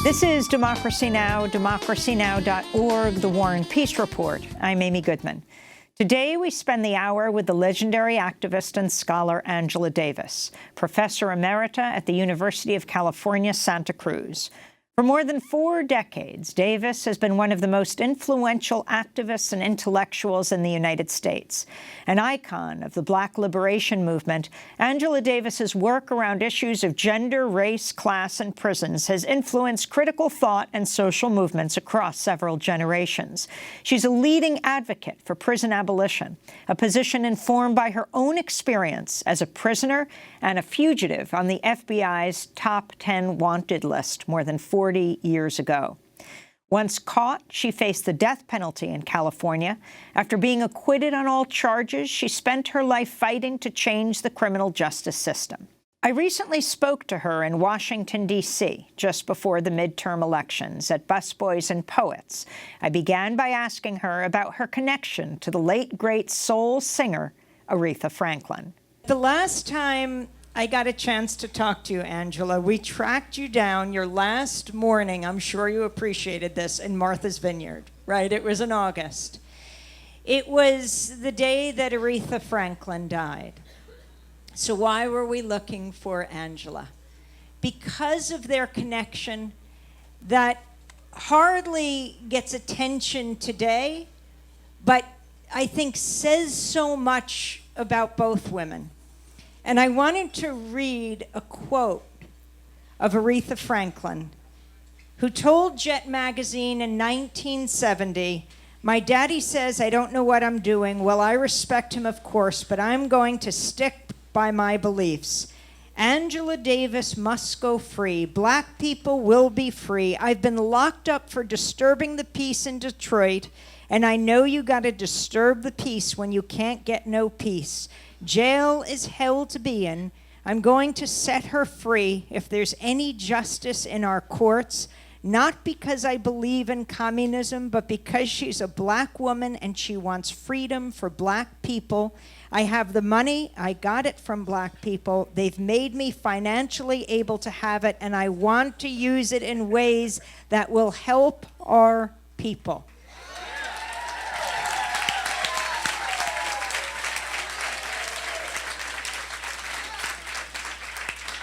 This is Democracy Now!, democracynow.org, The War and Peace Report. I'm Amy Goodman. Today, we spend the hour with the legendary activist and scholar Angela Davis, professor emerita at the University of California, Santa Cruz. For more than 4 decades, Davis has been one of the most influential activists and intellectuals in the United States. An icon of the Black liberation movement, Angela Davis's work around issues of gender, race, class, and prisons has influenced critical thought and social movements across several generations. She's a leading advocate for prison abolition, a position informed by her own experience as a prisoner and a fugitive on the FBI's top 10 wanted list more than 40 years ago. Once caught, she faced the death penalty in California. After being acquitted on all charges, she spent her life fighting to change the criminal justice system. I recently spoke to her in Washington, D.C., just before the midterm elections at Busboys and Poets. I began by asking her about her connection to the late, great soul singer, Aretha Franklin. The last time I got a chance to talk to you, Angela, we tracked you down your last morning, I'm sure you appreciated this, in Martha's Vineyard, right? It was in August. It was the day that Aretha Franklin died. So why were we looking for Angela? Because of their connection that hardly gets attention today, but I think says so much about both women. And I wanted to read a quote of Aretha Franklin, who told Jet magazine in 1970, "My daddy says I don't know what I'm doing. Well, I respect him, of course, but I'm going to stick by my beliefs. Angela Davis must go free. Black people will be free. I've been locked up for disturbing the peace in Detroit, and I know you got to disturb the peace when you can't get no peace. Jail is hell to be in. I'm going to set her free if there's any justice in our courts, not because I believe in communism, but because she's a black woman and she wants freedom for black people. I have the money. I got it from black people. They've made me financially able to have it, and I want to use it in ways that will help our people."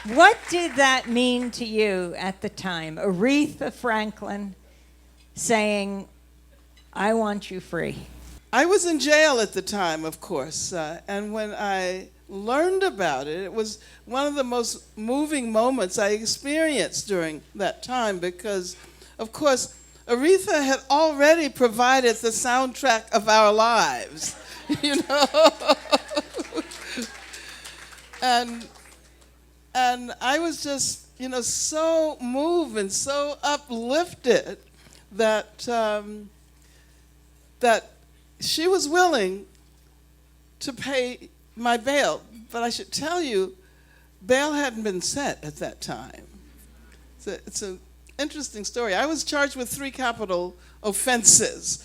What did that mean to you at the time? Aretha Franklin saying, "I want you free." I was in jail at the time, of course, and when I learned about it, it was one of the most moving moments I experienced during that time because, of course, Aretha had already provided the soundtrack of our lives, you know? And I was just, so moved and so uplifted that that she was willing to pay my bail. But I should tell you, bail hadn't been set at that time. It's an interesting story. I was charged with 3 capital offenses,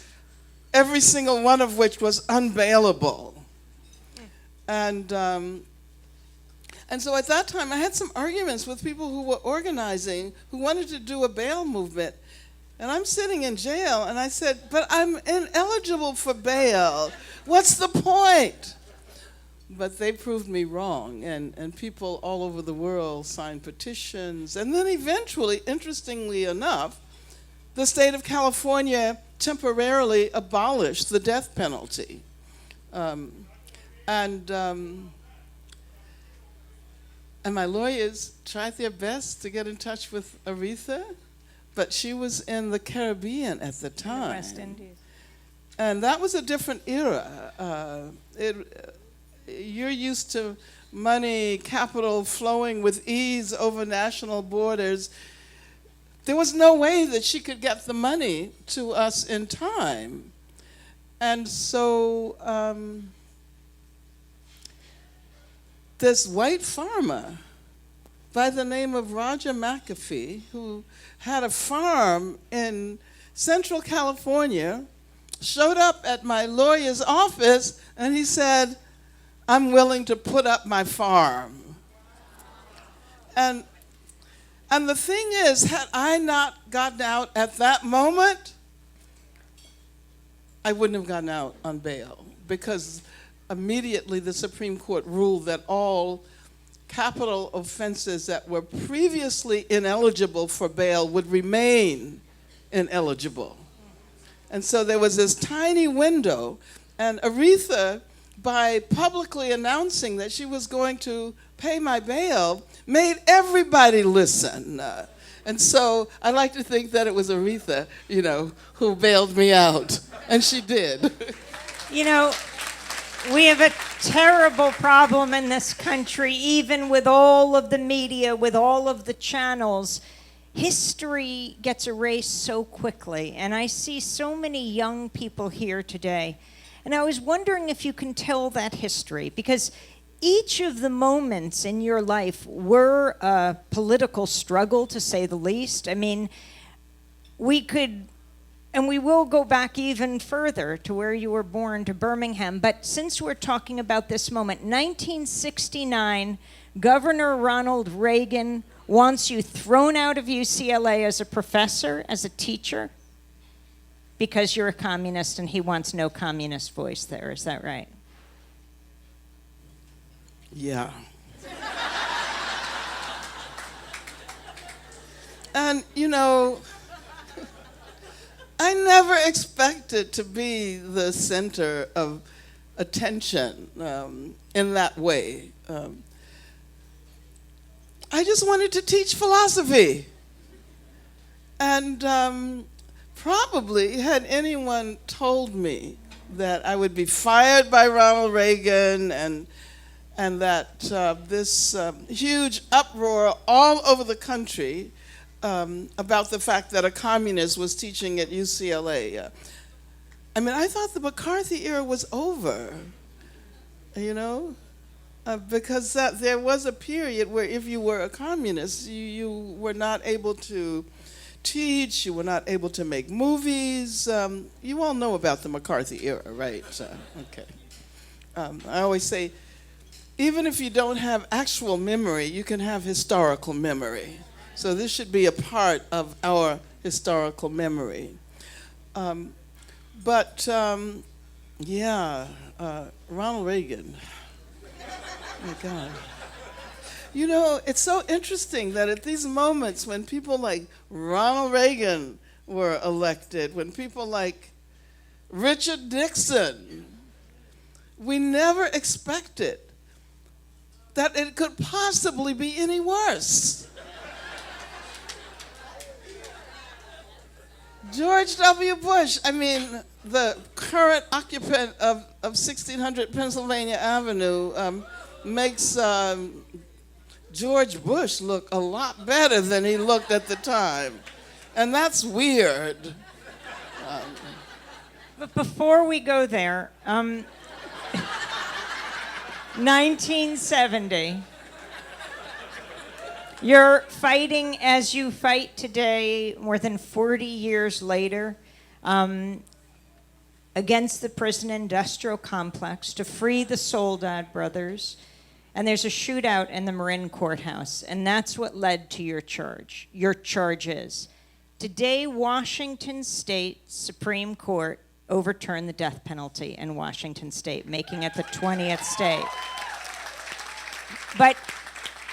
every single one of which was unbailable. And so at that time, I had some arguments with people who were organizing, who wanted to do a bail movement. And I'm sitting in jail, and I said, "But I'm ineligible for bail. What's the point?" But they proved me wrong, and people all over the world signed petitions. And then eventually, interestingly enough, the state of California temporarily abolished the death penalty. And my lawyers tried their best to get in touch with Aretha, but she was in the Caribbean at the time. In the West Indies. And that was a different era. You're used to money, capital flowing with ease over national borders. There was no way that she could get the money to us in time. And so this white farmer by the name of Roger McAfee, who had a farm in Central California, showed up at my lawyer's office and he said, "I'm willing to put up my farm." And And the thing is, had I not gotten out at that moment, I wouldn't have gotten out on bail, because immediately the Supreme Court ruled that all capital offenses that were previously ineligible for bail would remain ineligible. And so there was this tiny window, and Aretha, by publicly announcing that she was going to pay my bail, made everybody listen. And so I like to think that it was Aretha, who bailed me out, and she did. We have a terrible problem in this country, even with all of the media, with all of the channels. History gets erased so quickly, and I see so many young people here today. And I was wondering if you can tell that history, because each of the moments in your life were a political struggle, to say the least. I mean, we could, and we will go back even further to where you were born, to Birmingham. But since we're talking about this moment, 1969, Governor Ronald Reagan wants you thrown out of UCLA as a professor, as a teacher, because you're a communist, and he wants no communist voice there. Is that right? Yeah. And, I never expected to be the center of attention in that way. I just wanted to teach philosophy. And probably had anyone told me that I would be fired by Ronald Reagan and that this huge uproar all over the country about the fact that a communist was teaching at UCLA. I thought the McCarthy era was over, because there was a period where if you were a communist, you were not able to teach, you were not able to make movies. You all know about the McCarthy era, right? Okay. I always say, even if you don't have actual memory, you can have historical memory. So this should be a part of our historical memory. Ronald Reagan. Oh my God. It's so interesting that at these moments when people like Ronald Reagan were elected, when people like Richard Nixon, we never expected that it could possibly be any worse. George W. Bush, the current occupant of 1600 Pennsylvania Avenue, makes George Bush look a lot better than he looked at the time. And that's weird. But before we go there, 1970, you're fighting as you fight today, more than 40 years later, against the prison industrial complex to free the Soledad brothers. And there's a shootout in the Marin courthouse, and that's what led to your charge. Your charge is, today, Washington State Supreme Court overturned the death penalty in Washington State, making it the 20th state. But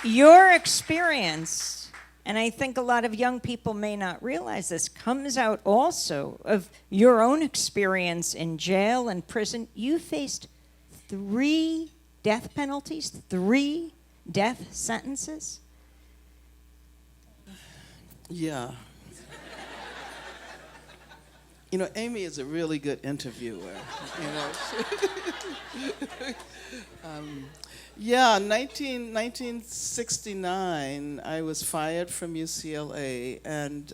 your experience, and I think a lot of young people may not realize this, comes out also of your own experience in jail and prison. You faced 3 death penalties, 3 death sentences. Yeah. Amy is a really good interviewer. 1969, I was fired from UCLA, and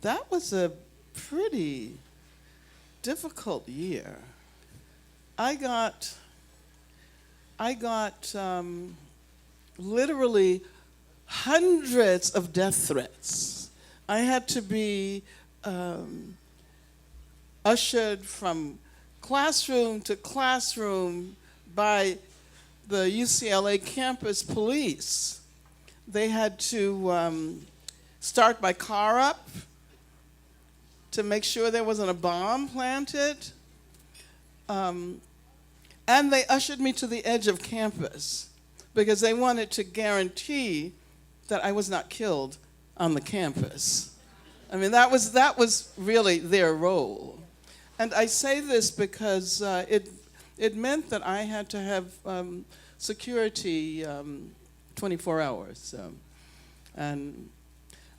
that was a pretty difficult year. I got literally hundreds of death threats. I had to be ushered from classroom to classroom by the UCLA campus police. They had to start by car up to make sure there wasn't a bomb planted. And they ushered me to the edge of campus because they wanted to guarantee that I was not killed on the campus. I mean, that was really their role. And I say this because it meant that I had to have security 24 hours. And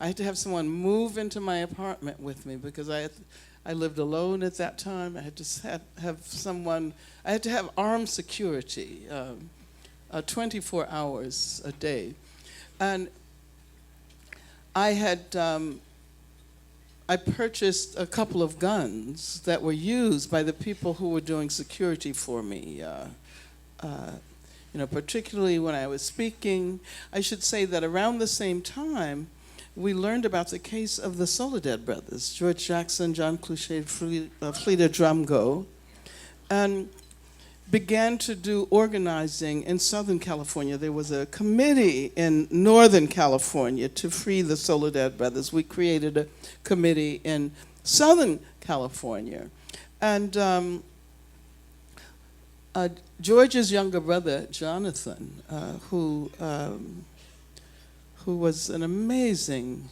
I had to have someone move into my apartment with me because I lived alone at that time. I had to have someone, I had to have armed security 24 hours a day. And I purchased a couple of guns that were used by the people who were doing security for me. Particularly when I was speaking. I should say that around the same time, we learned about the case of the Soledad brothers, George Jackson, John Cloutier, Fleda Drumgo, and began to do organizing in Southern California. There was a committee in Northern California to free the Soledad brothers. We created a committee in Southern California. And George's younger brother, Jonathan, who was an amazing,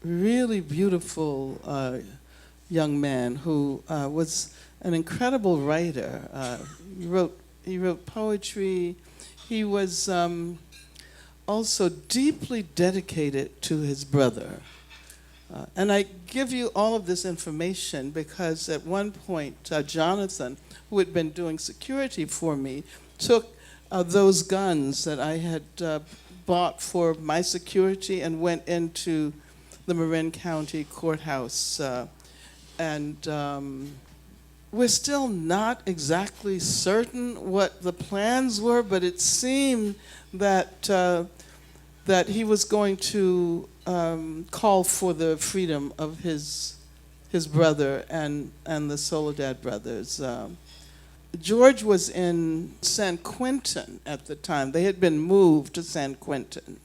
really beautiful young man who was an incredible writer. He wrote poetry. He was also deeply dedicated to his brother. And I give you all of this information because at one point, Jonathan, who had been doing security for me, took those guns that I had bought for my security and went into the Marin County Courthouse. We're still not exactly certain what the plans were, but it seemed that he was going to call for the freedom of his brother and the Soledad brothers. George was in San Quentin at the time. They had been moved to San Quentin.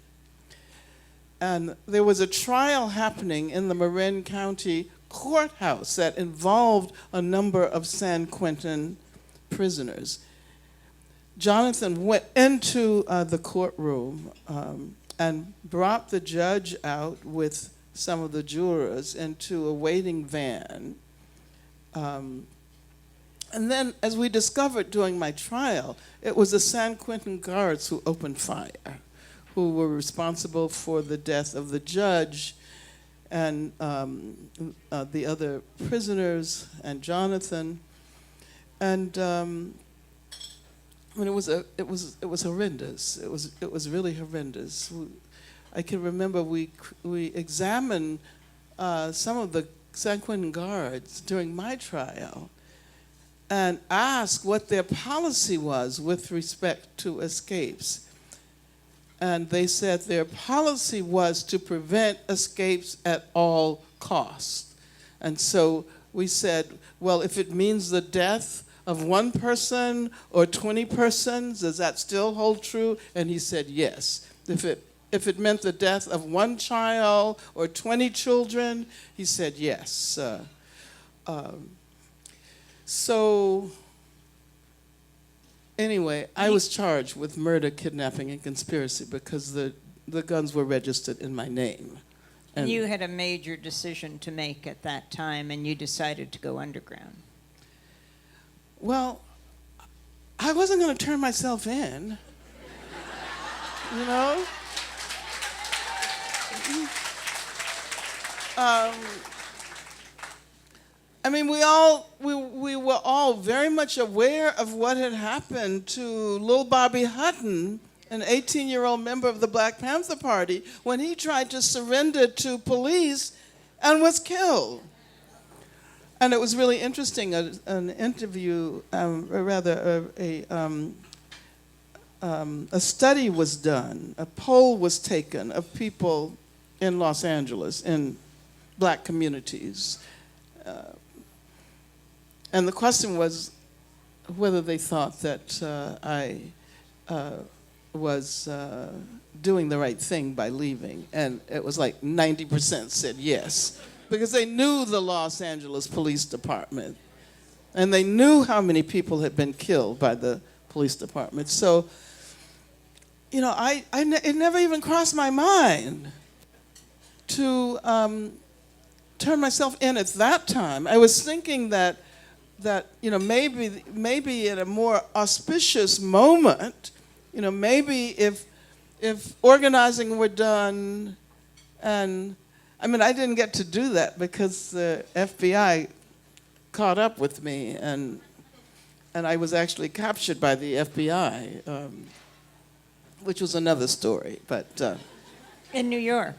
And there was a trial happening in the Marin County Courthouse that involved a number of San Quentin prisoners. Jonathan went into the courtroom and brought the judge out with some of the jurors into a waiting van. And then, as we discovered during my trial, it was the San Quentin guards who opened fire, who were responsible for the death of the judge and the other prisoners and Jonathan. And it was horrendous. It was really horrendous. I can remember we examined some of the San Quentin guards during my trial and asked what their policy was with respect to escapes. And they said their policy was to prevent escapes at all costs. And so we said, well, if it means the death of one person or 20 persons, does that still hold true? And he said yes. If it meant the death of one child or 20 children, he said yes. So anyway, I was charged with murder, kidnapping, and conspiracy because the guns were registered in my name. And you had a major decision to make at that time, and you decided to go underground. Well, I wasn't going to turn myself in, you know? I mean, we were all very much aware of what had happened to Lil Bobby Hutton, an 18-year-old member of the Black Panther Party, when he tried to surrender to police and was killed. And it was really interesting, an interview, a study was done, a poll was taken of people in Los Angeles, in black communities. And the question was whether they thought that was doing the right thing by leaving. And it was like 90% said yes, because they knew the Los Angeles Police Department. And they knew how many people had been killed by the police department. So, you know, it never even crossed my mind to turn myself in at that time. I was thinking that you know, maybe at a more auspicious moment, you know, maybe if organizing were done, and I mean, I didn't get to do that because the FBI caught up with me, and I was actually captured by the FBI, which was another story. But In New York.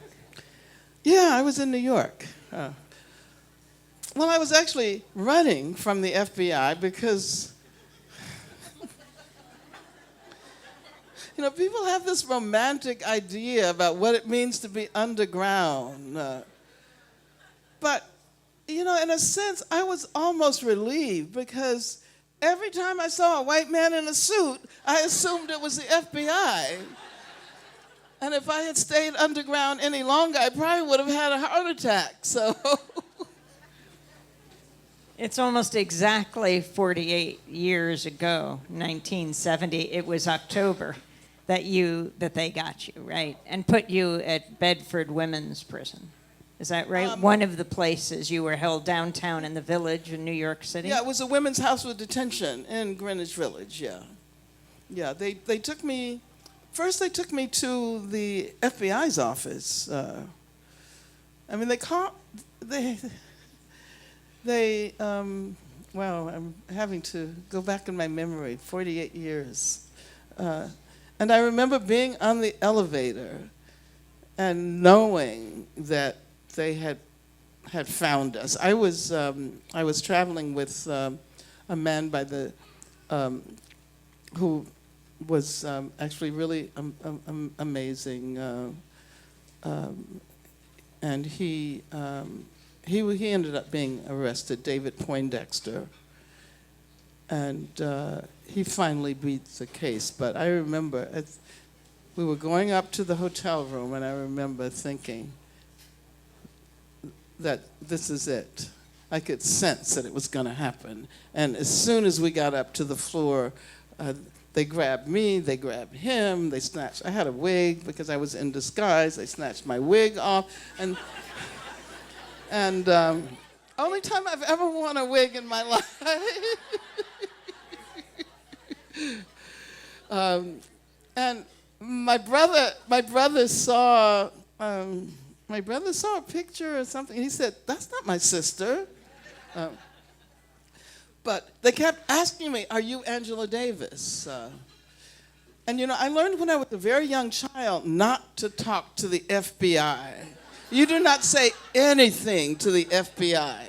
yeah, I was in New York. Well, I was actually running from the FBI because, you know, people have this romantic idea about what it means to be underground. But, you know, in a sense, I was almost relieved because every time I saw a white man in a suit, I assumed it was the FBI. And if I had stayed underground any longer, I probably would have had a heart attack. So It's almost exactly 48 years ago, 1970. It was October that they got you, right? And put you at Bedford Women's Prison. Is that right? One of the places you were held downtown in the Village in New York City? yeah, it was a women's house of detention in Greenwich Village, yeah. Yeah, they took me, first they took me to the FBI's office. I mean, well, I'm having to go back in my memory, 48 years. And I remember being on the elevator and knowing that they had found us. I was traveling with a man by the who was actually really amazing, and he ended up being arrested, David Poindexter, and he finally beat the case. But I remember we were going up to the hotel room, and I remember thinking that this is it. I could sense that it was going to happen. And as soon as we got up to the floor, they grabbed me, they grabbed him, they snatched, I had a wig because I was in disguise, they snatched my wig off, and only time I've ever worn a wig in my life. And my brother saw a picture or something. He said, "That's not my sister." But they kept asking me, "Are you Angela Davis?" And you know, I learned when I was a very young child not to talk to the FBI. You do not say anything to the FBI.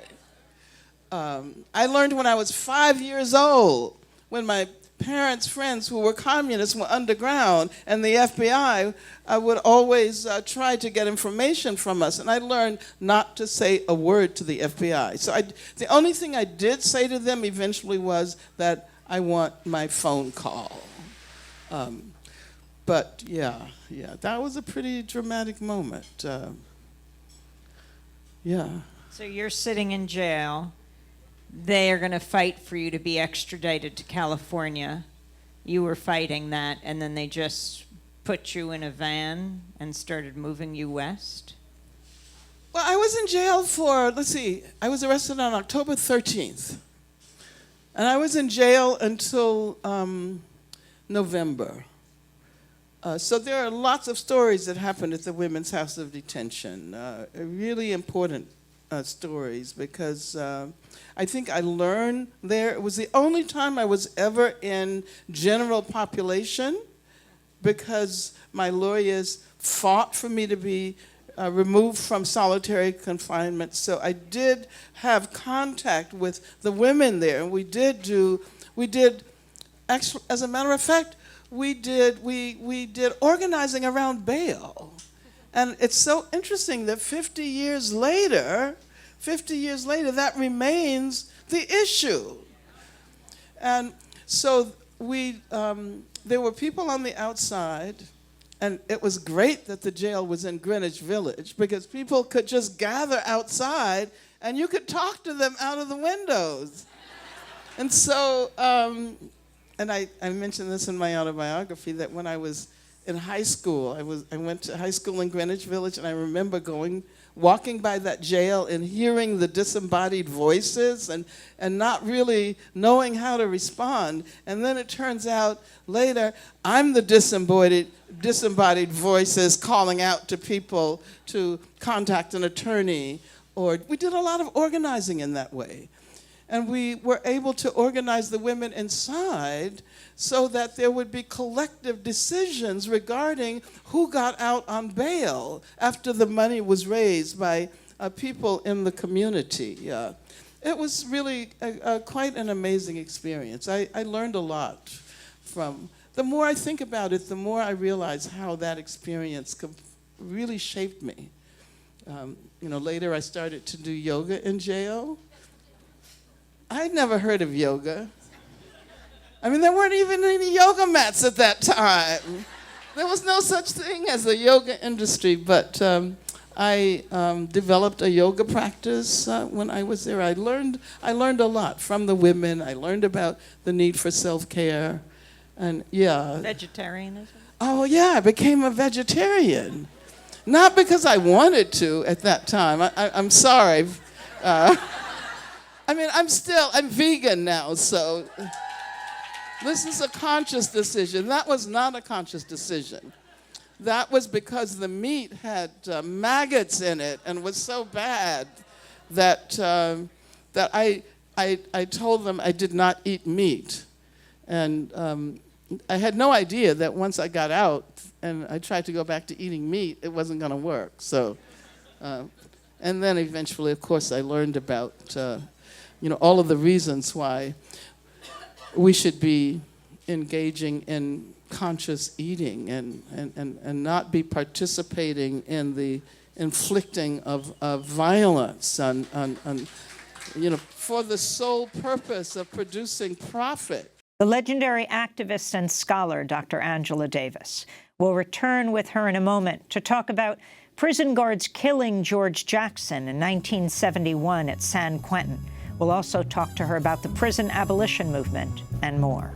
I learned when I was 5 years old, when my parents' friends who were communists were underground, and the FBI would always try to get information from us. And I learned not to say a word to the FBI. So the only thing I did say to them eventually was that I want my phone call. But yeah, that was a pretty dramatic moment. Yeah. So you're sitting in jail. They are going to fight for you to be extradited to California. You were fighting that, and then they just put you in a van and started moving you west? Well, I was in jail for, I was arrested on October 13th. And I was in jail until November. So there are lots of stories that happened at the Women's House of Detention, really important stories, because I think I learned there. It was the only time I was ever in general population, because my lawyers fought for me to be removed from solitary confinement. So I did have contact with the women there, and we did actually, as a matter of fact, we did organizing around bail. And it's so interesting that 50 years later, that remains the issue. And so there were people on the outside, and it was great that the jail was in Greenwich Village because people could just gather outside and you could talk to them out of the windows. And so, and I mentioned this in my autobiography, that when I was in high school, I went to high school in Greenwich Village, and I remember walking by that jail and hearing the disembodied voices and not really knowing how to respond. And then it turns out later, I'm the disembodied voices calling out to people to contact an attorney, or we did a lot of organizing in that way. And we were able to organize the women inside so that there would be collective decisions regarding who got out on bail after the money was raised by people in the community. It was really quite an amazing experience. I learned a lot from. The more I think about it, the more I realize how that experience really shaped me. Later I started to do yoga in jail. I'd never heard of yoga. I mean, there weren't even any yoga mats at that time. There was no such thing as a yoga industry, but I developed a yoga practice when I was there. I learned a lot from the women. I learned about the need for self-care, and yeah. Vegetarianism? Oh, yeah, I became a vegetarian. Not because I wanted to at that time. I'm sorry. I'm vegan now, so this is a conscious decision. That was not a conscious decision. That was because the meat had maggots in it and was so bad that I told them I did not eat meat. And I had no idea that once I got out and I tried to go back to eating meat, it wasn't going to work. So, and then eventually, of course, I learned about all of the reasons why we should be engaging in conscious eating and not be participating in the inflicting of violence for the sole purpose of producing profit. The legendary activist and scholar, Dr. Angela Davis. We'll return with her in a moment to talk about prison guards killing George Jackson in 1971 at San Quentin. We'll also talk to her about the prison abolition movement and more.